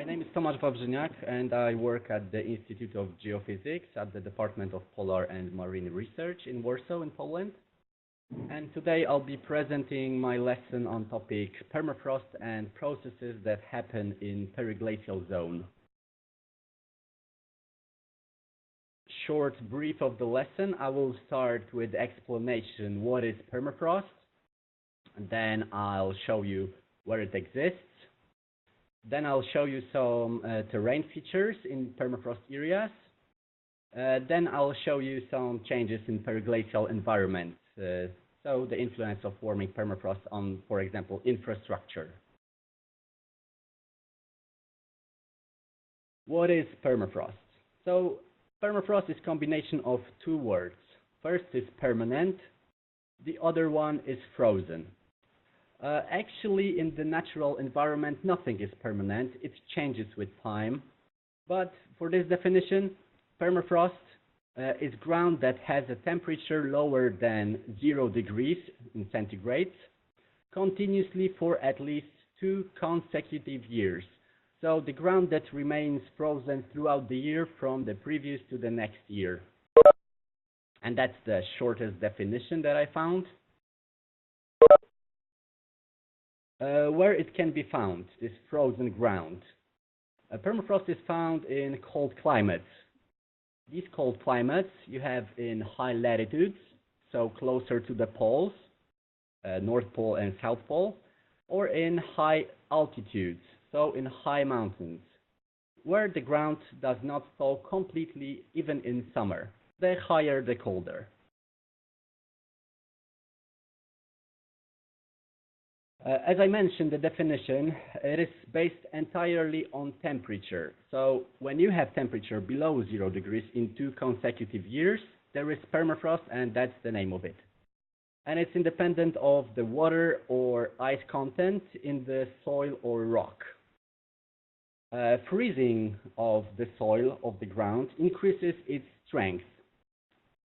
My name is Tomasz Wawrzyniak, and I work at the Institute of Geophysics at the Department of Polar and Marine Research in Warsaw, in Poland. And today I'll be presenting my lesson on topic permafrost and processes that happen in periglacial zone. Short brief of the lesson. I will start with explanation what is permafrost, and then I'll show you where it exists. Then I'll show you some terrain features in permafrost areas. Then I'll show you some changes in periglacial environments. So the influence of warming permafrost on, for example, infrastructure. What is permafrost? So permafrost is a combination of two words. First is permanent, the other one is frozen. Actually, in the natural environment, nothing is permanent. It changes with time. But for this definition, permafrost is ground that has a temperature lower than 0 degrees in centigrade continuously for at least 2 consecutive years. So the ground that remains frozen throughout the year from the previous to the next year. And that's the shortest definition that I found. Where it can be found, this frozen ground. Permafrost is found in cold climates. These cold climates you have in high latitudes, so closer to the poles, North Pole and South Pole, or in high altitudes, so in high mountains, where the ground does not thaw completely even in summer. The higher, the colder. As I mentioned, the definition, it is based entirely on temperature. So when you have temperature below 0 degrees in 2 consecutive years, there is permafrost, and that's the name of it. And it's independent of the water or ice content in the soil or rock. Freezing of the soil of the ground increases its strength.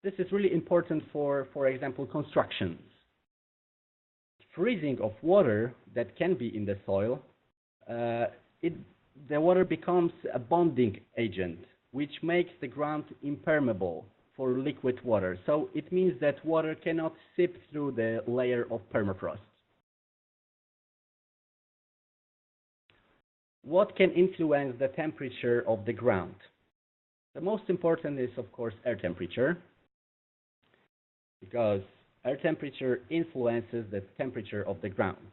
This is really important for example, constructions. Freezing of water that can be in the soil, the water becomes a bonding agent, which makes the ground impermeable for liquid water. So it means that water cannot seep through the layer of permafrost. What can influence the temperature of the ground? The most important is, of course, air temperature, because air temperature influences the temperature of the ground.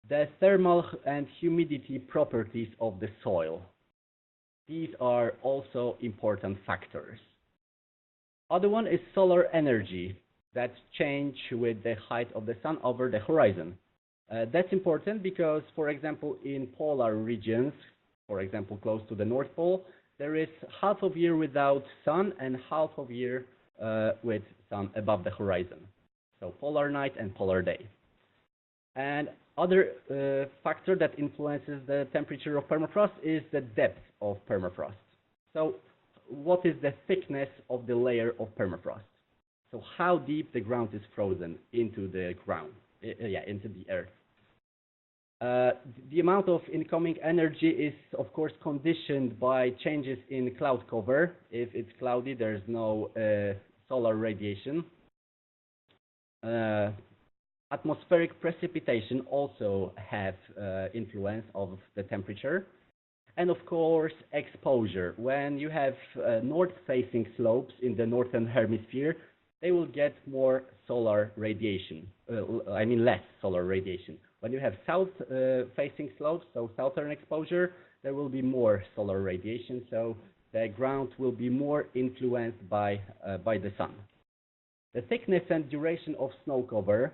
The thermal and humidity properties of the soil. These are also important factors. Other one is solar energy that change with the height of the sun over the horizon. That's important because, for example, in polar regions, for example, close to the North Pole, there is half of year without sun and half of year with sun above the horizon. So polar night and polar day. And other factor that influences the temperature of permafrost is the depth of permafrost. So what is the thickness of the layer of permafrost? So how deep the ground is frozen into the ground, into the earth. The amount of incoming energy is, of course, conditioned by changes in cloud cover. If it's cloudy, there's no solar radiation. Atmospheric precipitation also have influence of the temperature. And of course, exposure. When you have north-facing slopes in the northern hemisphere, they will get more solar radiation. Less solar radiation. When you have south-facing slopes, so southern exposure, there will be more solar radiation, so the ground will be more influenced by the sun. The thickness and duration of snow cover,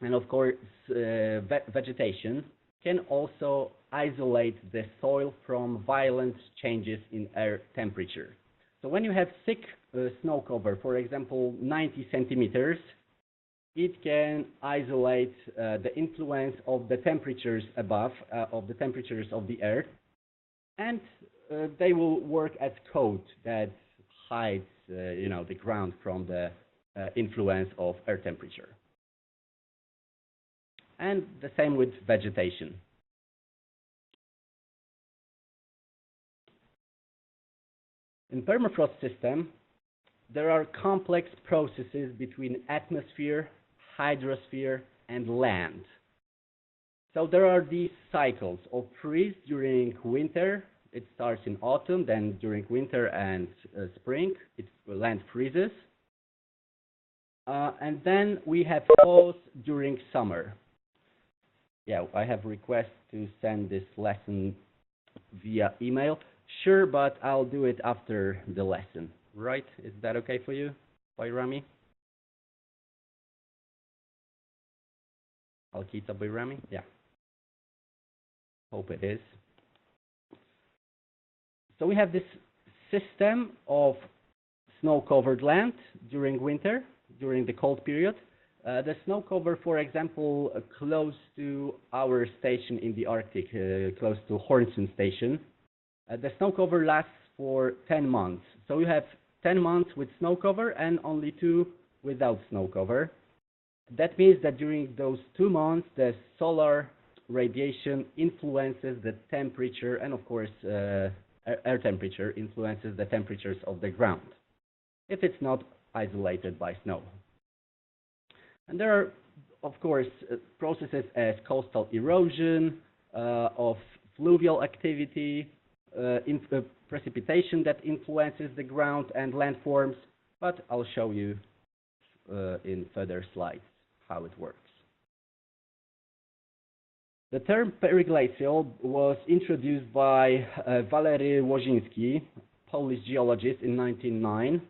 and of course vegetation, can also isolate the soil from violent changes in air temperature. So when you have thick snow cover, for example 90 centimeters, it can isolate the influence of the temperatures above, of the temperatures of the earth, and they will work as coat that hides the ground from the influence of air temperature. And the same with vegetation. In permafrost system, there are complex processes between atmosphere, hydrosphere, and land. So there are these cycles of freeze during winter. It starts in autumn, then during winter and spring, land freezes. And then we have thaws during summer. Yeah, I have requests to send this lesson via email. Sure, but I'll do it after the lesson, right? Is that okay for you, Bayrami? Alkita Bayrami? Yeah. Hope it is. So we have this system of snow-covered land during winter, during the cold period. The snow cover, for example, close to our station in the Arctic, close to Hornsund Station. The snow cover lasts for 10 months. So you have 10 months with snow cover and only 2 without snow cover. That means that during those 2 months, the solar radiation influences the temperature, and of course, air temperature influences the temperatures of the ground, if it's not isolated by snow. And there are, of course, processes as coastal erosion, of fluvial activity, precipitation that influences the ground and landforms, but I'll show you in further slides how it works. The term periglacial was introduced by Walezy Łoziński, Polish geologist, in 1909.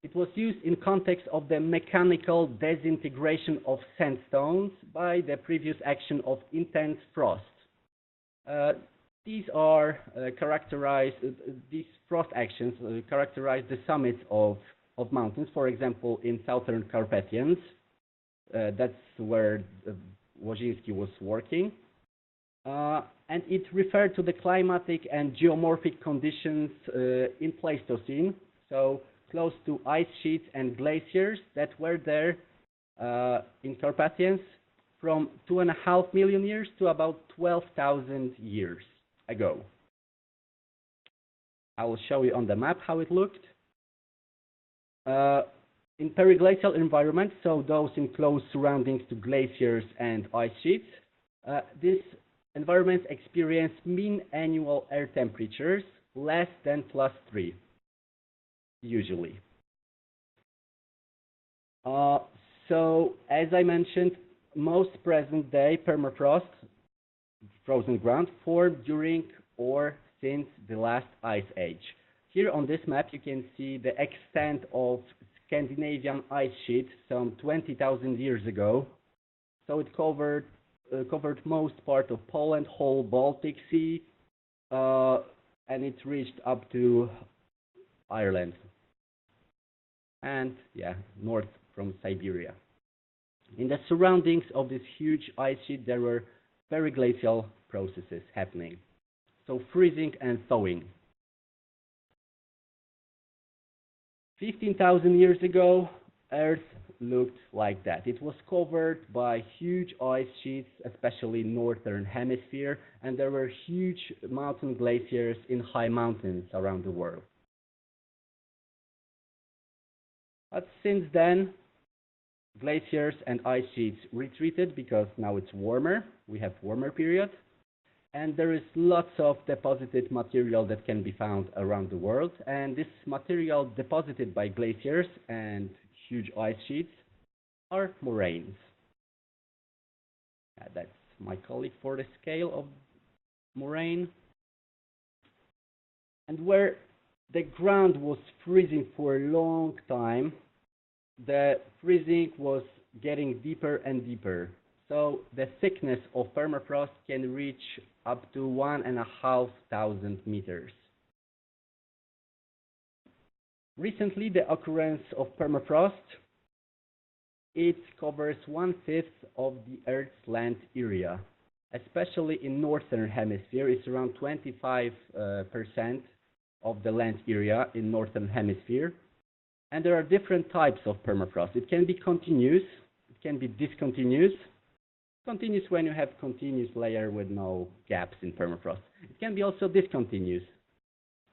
It was used in context of the mechanical disintegration of sandstones by the previous action of intense frost. These frost actions characterize the summits of mountains, for example, in southern Carpathians. That's where Łoziński was working. And it referred to the climatic and geomorphic conditions in Pleistocene, so close to ice sheets and glaciers that were there in Carpathians from 2.5 million years to about 12,000 years ago. I will show you on the map how it looked. In periglacial environments, so those in close surroundings to glaciers and ice sheets, these environments experience mean annual air temperatures less than +3, usually. So, as I mentioned, most present-day permafrost, frozen ground, formed during or since the last ice age. Here on this map, you can see the extent of Scandinavian ice sheet some 20,000 years ago. So it covered most part of Poland, whole Baltic Sea, and it reached up to Ireland. And yeah, north from Siberia. In the surroundings of this huge ice sheet, there were periglacial processes happening. So freezing and thawing. 15,000 years ago, Earth looked like that. It was covered by huge ice sheets, especially northern hemisphere, and there were huge mountain glaciers in high mountains around the world. But since then, glaciers and ice sheets retreated because now it's warmer. We have warmer period. And there is lots of deposited material that can be found around the world. And this material deposited by glaciers and huge ice sheets are moraines. That's my colleague for the scale of moraine. And where the ground was freezing for a long time, the freezing was getting deeper and deeper. So the thickness of permafrost can reach up to 1,500 meters. Recently, the occurrence of permafrost, it covers 1/5 of the Earth's land area, especially in northern hemisphere. It's around 25% of the land area in northern hemisphere. And there are different types of permafrost. It can be continuous, it can be discontinuous. Continuous when you have continuous layer with no gaps in permafrost. It can be also discontinuous.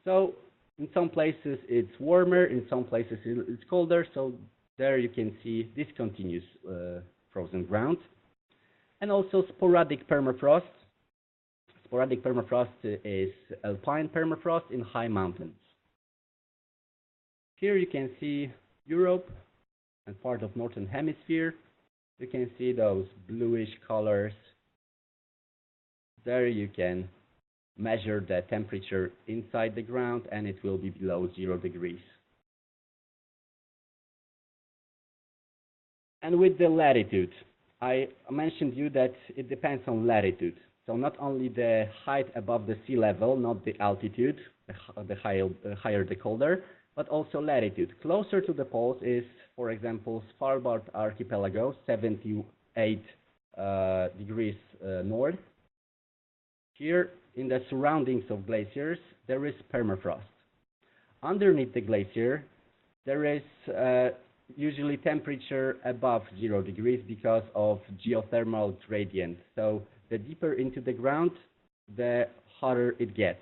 So In some places it's warmer, in some places it's colder, so there you can see discontinuous frozen ground. And also sporadic permafrost. Sporadic permafrost is alpine permafrost in high mountains. Here you can see Europe and part of Northern Hemisphere. You can see those bluish colors. There you can measure the temperature inside the ground and it will be below 0 degrees. And with the latitude, I mentioned you that it depends on latitude. So not only the height above the sea level, not the altitude, the higher the colder, but also latitude. Closer to the poles is, for example, Svalbard archipelago, 78 degrees north. Here, in the surroundings of glaciers, there is permafrost. Underneath the glacier, there is usually temperature above 0 degrees because of geothermal gradient. So the deeper into the ground, the hotter it gets.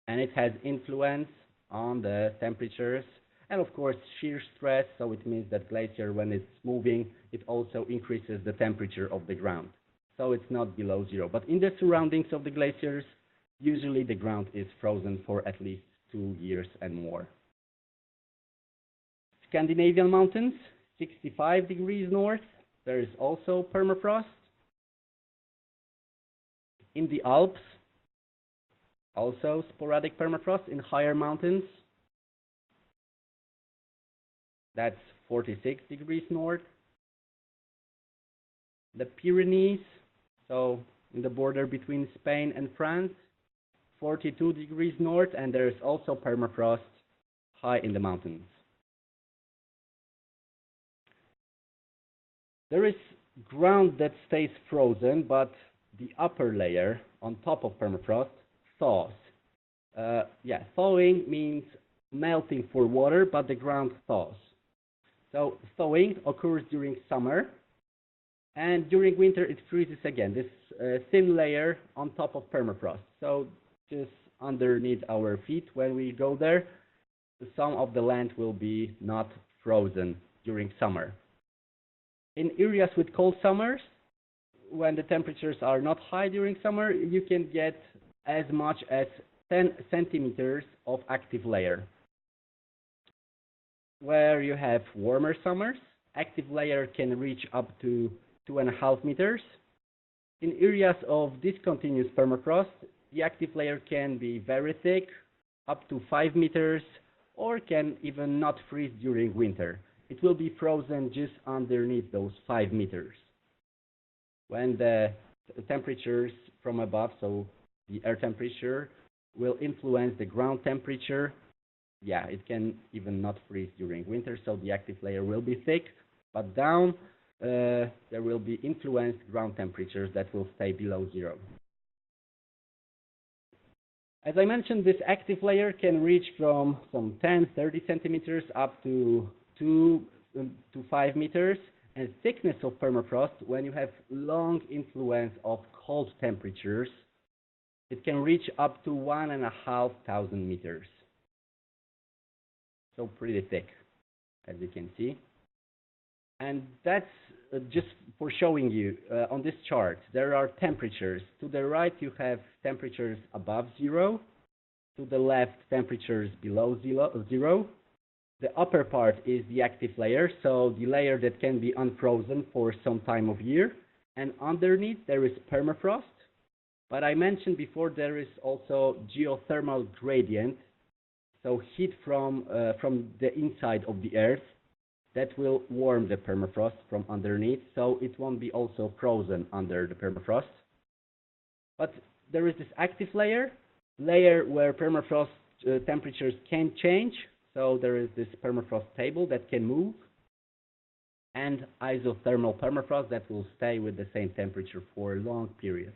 And it has influence on the temperatures and of course shear stress, so it means that glacier, when it's moving, it also increases the temperature of the ground. So it's not below 0. But in the surroundings of the glaciers, usually the ground is frozen for at least 2 years and more. Scandinavian mountains, 65 degrees north, there is also permafrost. In the Alps, also sporadic permafrost in higher mountains. That's 46 degrees north. The Pyrenees, so in the border between Spain and France, 42 degrees north, and there is also permafrost high in the mountains. There is ground that stays frozen, but the upper layer on top of permafrost thaws. Thawing means melting for water, but the ground thaws. So thawing occurs during summer, and during winter it freezes again, this thin layer on top of permafrost. So just underneath our feet when we go there, some of the land will be not frozen during summer. In areas with cold summers, when the temperatures are not high during summer, you can get as much as 10 centimeters of active layer. Where you have warmer summers, active layer can reach up to 2.5 meters. In areas of discontinuous permafrost, the active layer can be very thick, up to 5 meters, or can even not freeze during winter. It will be frozen just underneath those 5 meters. When the temperatures from above, so the air temperature, will influence the ground temperature, it can even not freeze during winter, so the active layer will be thick, but down there will be influenced ground temperatures that will stay below 0. As I mentioned, this active layer can reach from some 10-30 centimeters up to 2 to 5 meters, and thickness of permafrost, when you have long influence of cold temperatures, it can reach up to 1,500 meters. So pretty thick, as you can see. And that's just for showing you on this chart, there are temperatures. To the right, you have temperatures above 0. To the left, temperatures below 0. The upper part is the active layer, so the layer that can be unfrozen for some time of year. And underneath, there is permafrost. But I mentioned before, there is also geothermal gradient, so heat from the inside of the earth that will warm the permafrost from underneath, so it won't be also frozen under the permafrost. But there is this active layer where permafrost temperatures can change. So there is this permafrost table that can move, and isothermal permafrost that will stay with the same temperature for a long period.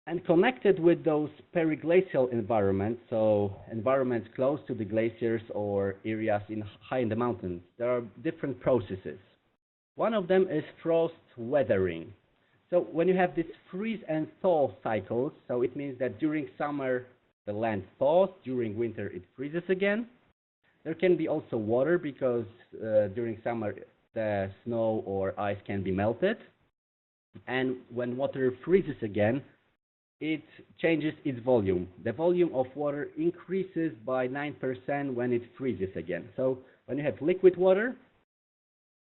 And connected with those periglacial environments, so environments close to the glaciers or areas high in the mountains, there are different processes. One of them is frost weathering. So when you have this freeze and thaw cycles, so it means that during summer the land thaws, during winter it freezes again. There can be also water because during summer the snow or ice can be melted. And when water freezes again, it changes its volume. The volume of water increases by 9% when it freezes again. So when you have liquid water,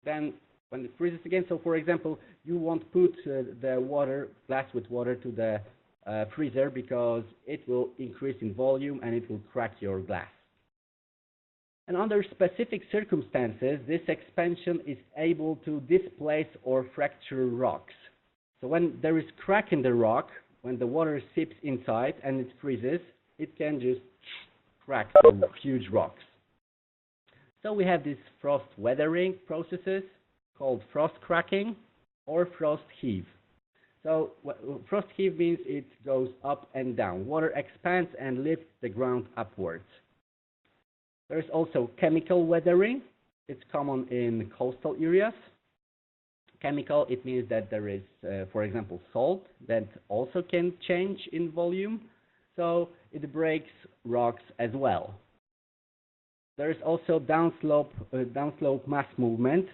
then when it freezes again, so for example, you won't put the water, glass with water to the freezer because it will increase in volume and it will crack your glass. And under specific circumstances, this expansion is able to displace or fracture rocks. So when there is crack in the rock, when the water seeps inside and it freezes, it can just crack some huge rocks. So we have these frost weathering processes called frost cracking or frost heave. So frost heave means it goes up and down. Water expands and lifts the ground upwards. There's also chemical weathering. It's common in coastal areas. Chemical, it means that there is, for example, salt that also can change in volume. So it breaks rocks as well. There is also downslope mass movement.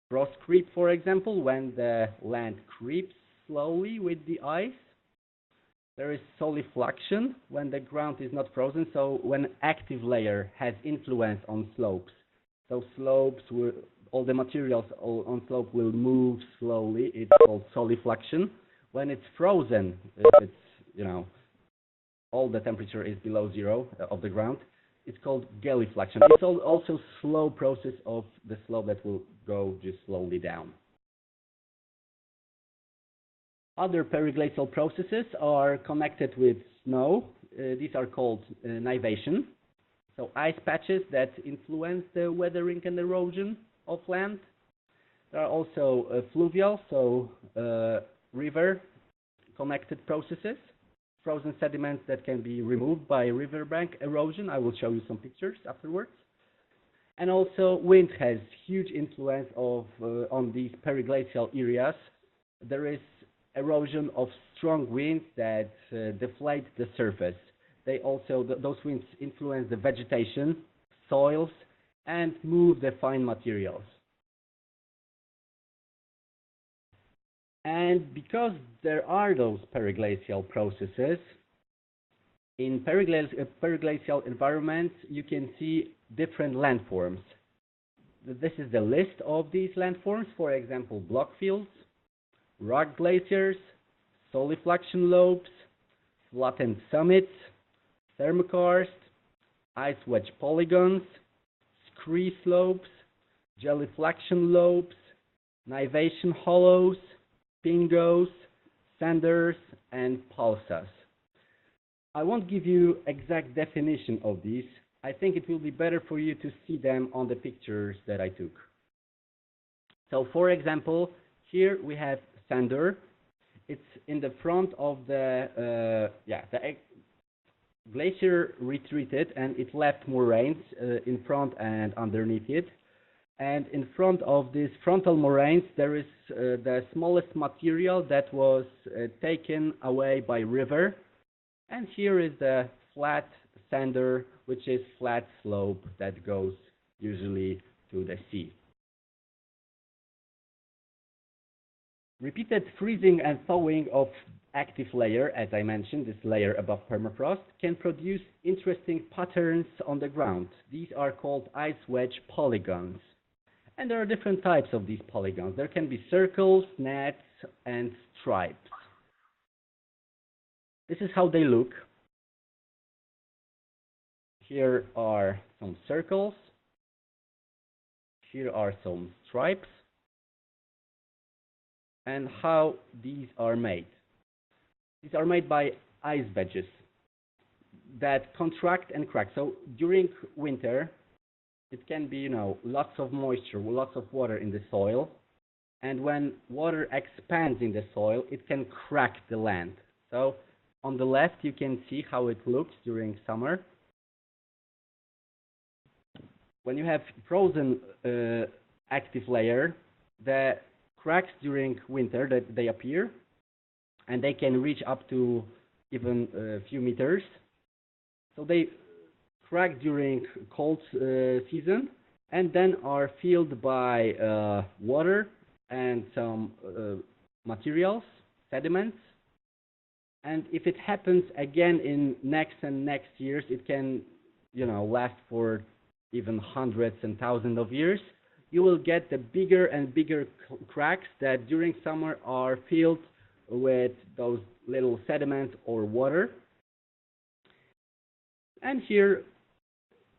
Frost creep, for example, when the land creeps slowly with the ice. There is solifluction when the ground is not frozen, so when an active layer has influence on slopes. So slopes, all the materials on slope will move slowly. It's called solifluction. When it's frozen, if it's, all the temperature is below zero of the ground, it's called gelifluction. It's also slow process of the slope that will go just slowly down. Other periglacial processes are connected with snow. These are called nivation. So ice patches that influence the weathering and erosion of land. There are also fluvial, so river connected processes. Frozen sediments that can be removed by riverbank erosion. I will show you some pictures afterwards. And also wind has huge influence on these periglacial areas. There is erosion of strong winds that deflate the surface. Those winds influence the vegetation, soils, and move the fine materials. And because there are those periglacial processes, in periglacial environments, you can see different landforms. This is the list of these landforms, for example, block fields, rock glaciers, solifluction lobes, flattened summits, thermokarst, ice wedge polygons, scree slopes, gelifluction lobes, nivation hollows, pingos, sanders, and pulsas. I won't give you exact definition of these. I think it will be better for you to see them on the pictures that I took. So for example, here we have sander. It's in the front of the glacier retreated and it left moraines in front and underneath it. And in front of these frontal moraines, there is the smallest material that was taken away by river. And here is the flat sander, which is flat slope that goes usually to the sea. Repeated freezing and thawing of active layer, as I mentioned, this layer above permafrost, can produce interesting patterns on the ground. These are called ice wedge polygons. And there are different types of these polygons. There can be circles, nets, and stripes. This is how they look. Here are some circles. Here are some stripes. And how these are made. These are made by ice wedges that contract and crack. So during winter, it can be, lots of moisture, lots of water in the soil. And when water expands in the soil, it can crack the land. So on the left, you can see how it looks during summer. When you have frozen active layer, the cracks during winter that they appear, and they can reach up to even a few meters. So they crack during cold season, and then are filled by water and some materials, sediments. And if it happens again in next years, it can, last for even hundreds and thousands of years. You will get the bigger and bigger cracks that during summer are filled with those little sediments or water. And here,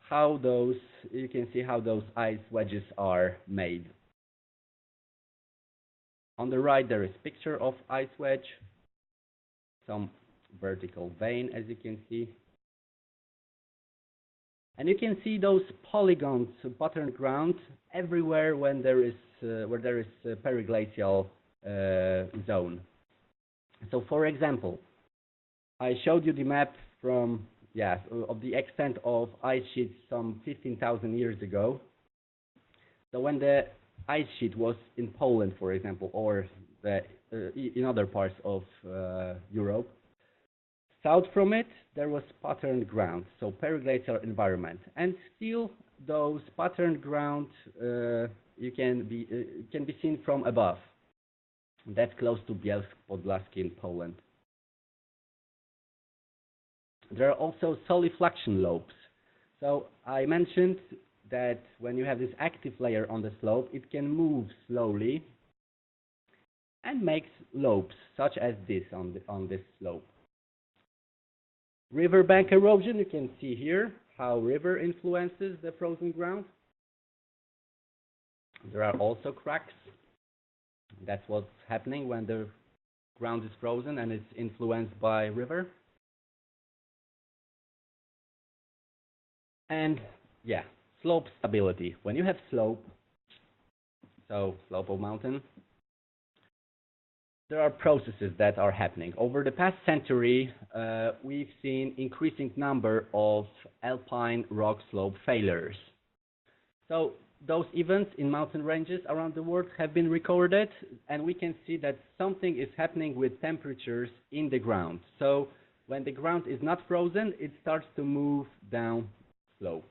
you can see how those ice wedges are made. On the right, there is a picture of ice wedge, some vertical vein, as you can see. And you can see those polygons, patterned ground, everywhere when there is a periglacial zone. So, for example, I showed you the map of the extent of ice sheets some 15,000 years ago. So when the ice sheet was in Poland, for example, or in other parts of Europe, south from it there was patterned ground, so periglacial environment, and still those patterned ground can be seen from above. That's close to Bielsk Podlaski in Poland. There are also solifluction lobes. So I mentioned that when you have this active layer on the slope, it can move slowly and makes lobes, such as this on this slope. Riverbank erosion, you can see here how river influences the frozen ground. There are also cracks. That's what's happening when the ground is frozen and it's influenced by river. And slope stability. When you have slope, so slope of mountain, there are processes that are happening. Over the past century, we've seen increasing number of alpine rock slope failures. So those events in mountain ranges around the world have been recorded, and we can see that something is happening with temperatures in the ground. So when the ground is not frozen, it starts to move down slope.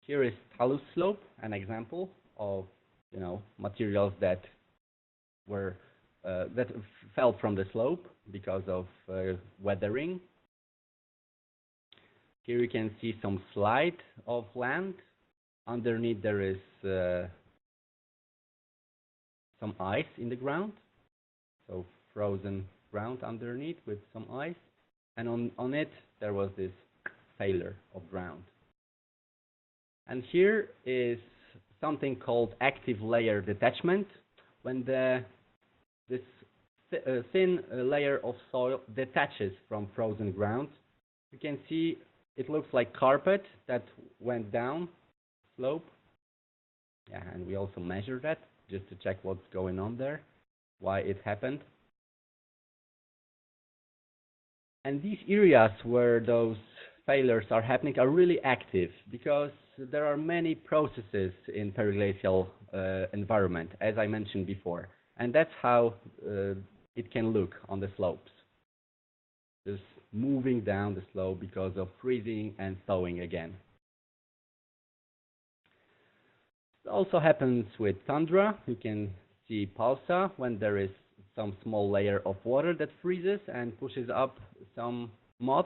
Here is talus slope, an example of materials that fell from the slope because of weathering. Here you can see some slide of land. Underneath there is some ice in the ground, so frozen ground underneath with some ice, and on it there was this failure of ground. And here is something called active layer detachment. When this thin layer of soil detaches from frozen ground, you can see it looks like carpet that went down slope. And we also measure that just to check what's going on there, why it happened. And these areas where those failures are happening are really active because there are many processes in periglacial environment, as I mentioned before. And that's how it can look on the slopes. Just moving down the slope because of freezing and thawing again. It also happens with tundra. You can see pausa when there is some small layer of water that freezes and pushes up some moss.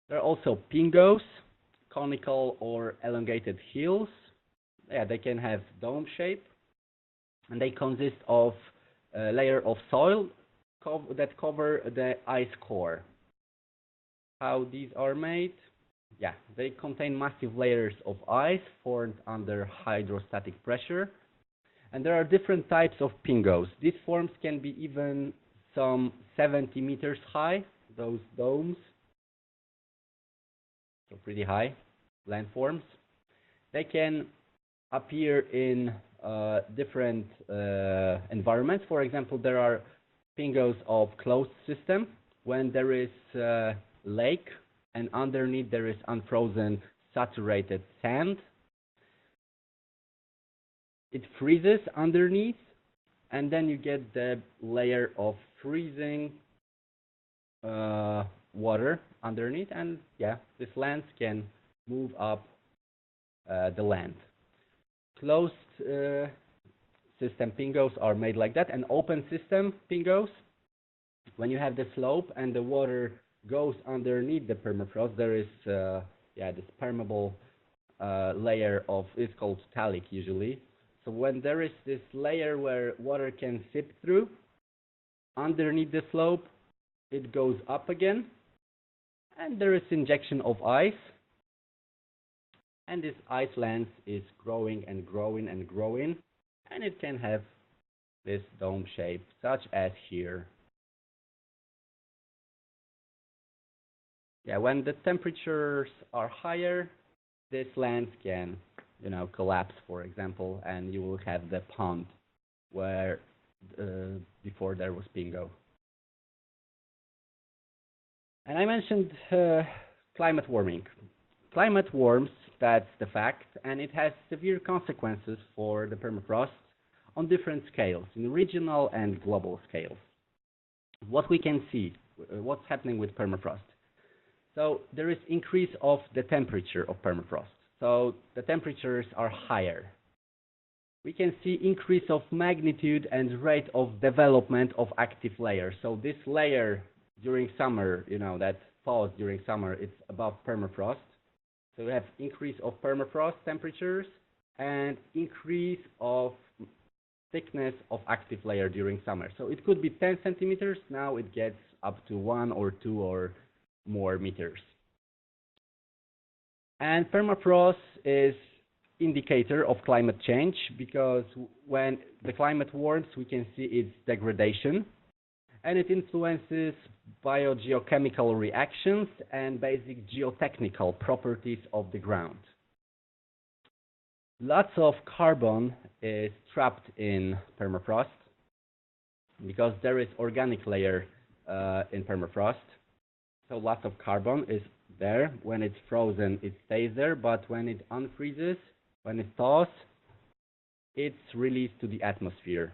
There are also pingos, conical or elongated hills. They can have dome shape, and they consist of a layer of soil that cover the ice core. How these are made? They contain massive layers of ice formed under hydrostatic pressure. And there are different types of pingos. These forms can be even some 70 meters high, those domes. So pretty high landforms. They can appear in different environments. For example, there are pingos of closed system when there is a lake and underneath there is unfrozen saturated sand. it freezes underneath, and then you get the layer of freezing water underneath, and yeah, this land can move up the land. Closed system pingos are made like that, and open system pingos, when you have the slope and the water goes underneath the permafrost, there is this permeable layer of, it's called thallic usually. So when there is this layer where water can seep through, underneath the slope, it goes up again, and there is injection of ice, and this ice lens is growing and growing and growing, and it can have this dome shape, such as here. Yeah, when the temperatures are higher, this lens can, collapse, for example, and you will have the pond where before there was pingo. And I mentioned climate warming. Climate warms, that's the fact, and it has severe consequences for the permafrost on different scales, in regional and global scales. What we can see, what's happening with permafrost. So there is increase of the temperature of permafrost. So the temperatures are higher. We can see increase of magnitude and rate of development of active layers. So this layer during summer, that thaws during summer, it's above permafrost. So we have increase of permafrost temperatures and increase of thickness of active layer during summer. So it could be 10 centimeters. Now it gets up to 1 or 2 or more meters. And permafrost is indicator of climate change, because when the climate warms, we can see its degradation, and it influences biogeochemical reactions and basic geotechnical properties of the ground. Lots of carbon is trapped in permafrost because there is organic layer in permafrost. So lots of carbon is there. When it's frozen, it stays there, but when it unfreezes, when it thaws, it's released to the atmosphere.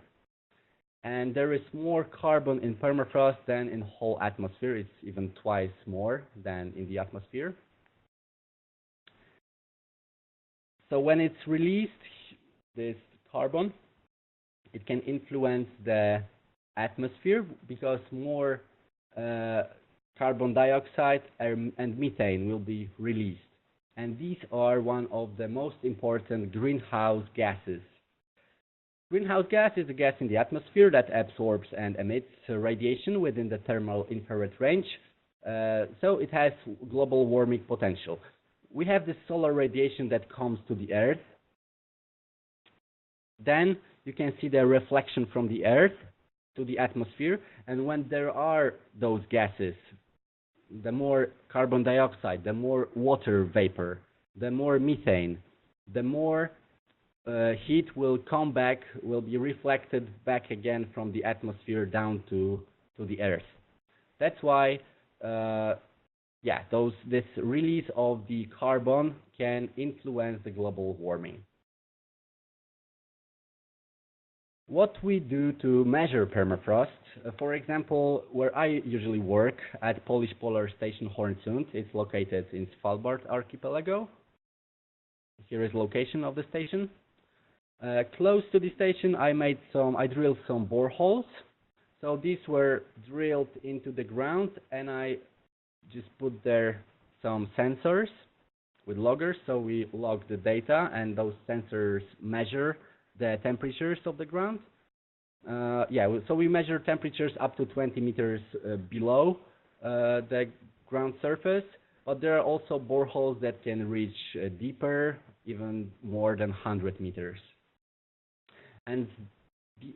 And there is more carbon in permafrost than in whole atmosphere. It's even twice more than in the atmosphere. So when it's released, this carbon, it can influence the atmosphere because more carbon dioxide and methane will be released. And these are one of the most important greenhouse gases. Greenhouse gas is a gas in the atmosphere that absorbs and emits radiation within the thermal infrared range. So it has global warming potential. We have the solar radiation that comes to the Earth. Then you can see the reflection from the Earth to the atmosphere. And when there are those gases, the more carbon dioxide, the more water vapor, the more methane, the more heat will come back, will be reflected back again from the atmosphere down to the Earth. That's why, this release of the carbon can influence the global warming. What we do to measure permafrost, for example, where I usually work at Polish Polar Station Hornsund, it's located in Svalbard archipelago. Here is location of the station. Close to the station, I drilled some boreholes. So these were drilled into the ground, and I just put there some sensors with loggers. So we log the data, and those sensors measure the temperatures of the ground. So we measure temperatures up to 20 meters below the ground surface, but there are also boreholes that can reach deeper, even more than 100 meters. And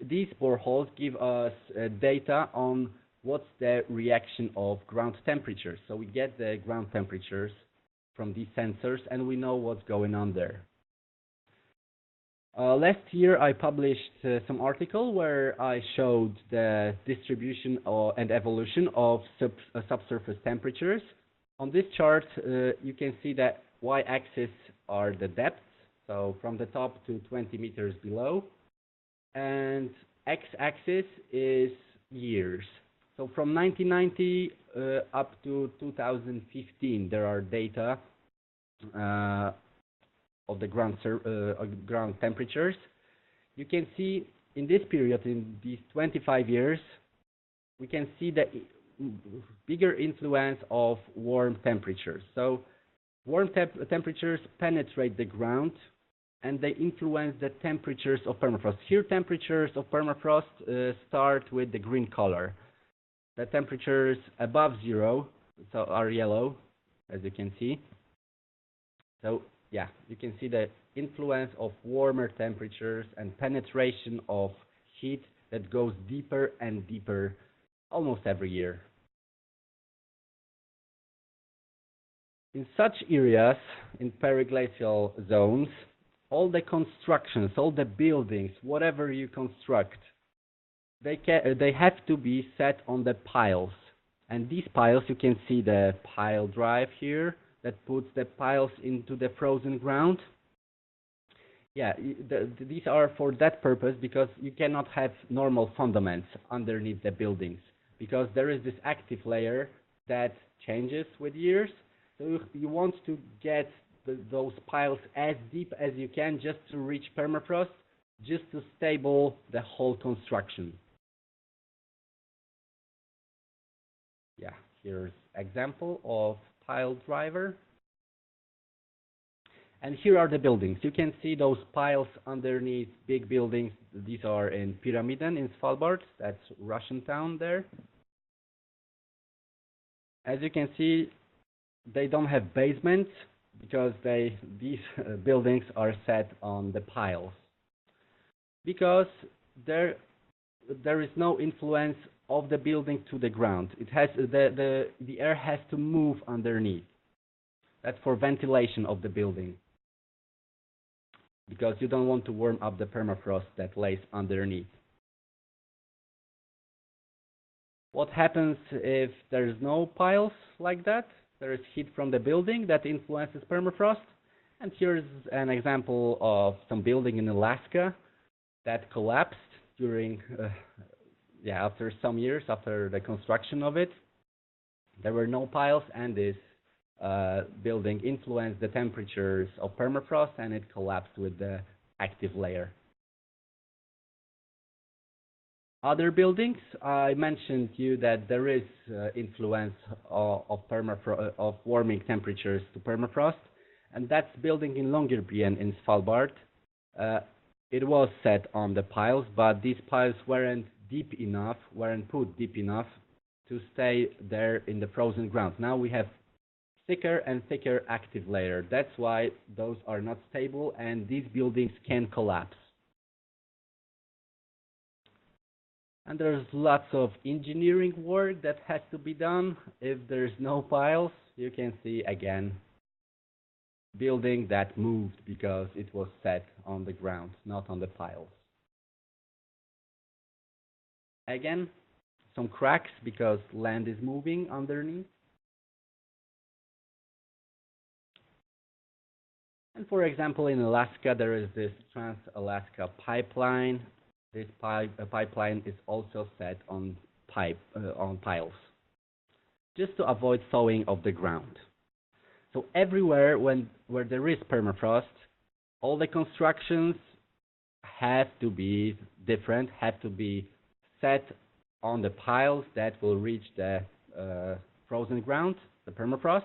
these boreholes give us data on what's the reaction of ground temperatures. So we get the ground temperatures from these sensors, and we know what's going on there. Last year, I published some article where I showed the distribution and evolution of subsurface temperatures. On this chart, you can see that y-axis are the depths, so from the top to 20 meters below. And x-axis is years. So from 1990 up to 2015, there are data of the ground temperatures. You can see in this period, in these 25 years, we can see the bigger influence of warm temperatures. So warm temperatures penetrate the ground and they influence the temperatures of permafrost. Here, temperatures of permafrost start with the green color. The temperatures above zero are yellow, as you can see. So yeah, you can see the influence of warmer temperatures and penetration of heat that goes deeper and deeper almost every year. In such areas, in periglacial zones, all the constructions, all the buildings, whatever you construct, they have to be set on the piles. And these piles, you can see the pile drive here that puts the piles into the frozen ground. Yeah, these are for that purpose, because you cannot have normal fundaments underneath the buildings, because there is this active layer that changes with years. So you want to get those piles as deep as you can just to reach permafrost, just to stable the whole construction. Yeah, here's example of pile driver. And here are the buildings. You can see those piles underneath big buildings. These are in Pyramiden in Svalbard. That's Russian town there. As you can see, they don't have basements because these buildings are set on the piles. Because there is no influence of the building to the ground. It has the air has to move underneath. That's for ventilation of the building, because you don't want to warm up the permafrost that lays underneath. What happens if there's no piles like that? There is heat from the building that influences permafrost. And here's an example of some building in Alaska that collapsed during, after some years after the construction of it. There were no piles, and this building influenced the temperatures of permafrost, and it collapsed with the active layer. Other buildings, I mentioned to you that there is influence of warming temperatures to permafrost, and that's building in Longyearbyen in Svalbard. It was set on the piles, but these piles weren't put deep enough to stay there in the frozen ground. Now we have thicker and thicker active layer. That's why those are not stable, and these buildings can collapse. And there's lots of engineering work that has to be done. If there's no piles, you can see again building that moved because it was set on the ground, not on the piles. Again, some cracks because land is moving underneath. And for example, in Alaska, there is this Trans-Alaska pipeline. This pipeline is also set on piles, just to avoid thawing of the ground. So everywhere where there is permafrost, all the constructions have to be different, have to be set on the piles that will reach the frozen ground, the permafrost.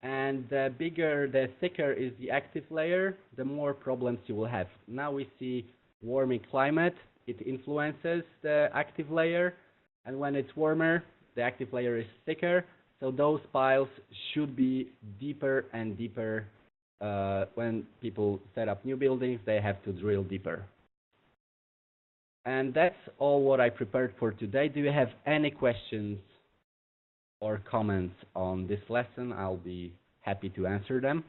And the thicker is the active layer, the more problems you will have. Now we see warming climate, it influences the active layer, and when it's warmer, the active layer is thicker, so those piles should be deeper and deeper. When people set up new buildings, they have to drill deeper. And that's all what I prepared for today. Do you have any questions or comments on this lesson? I'll be happy to answer them.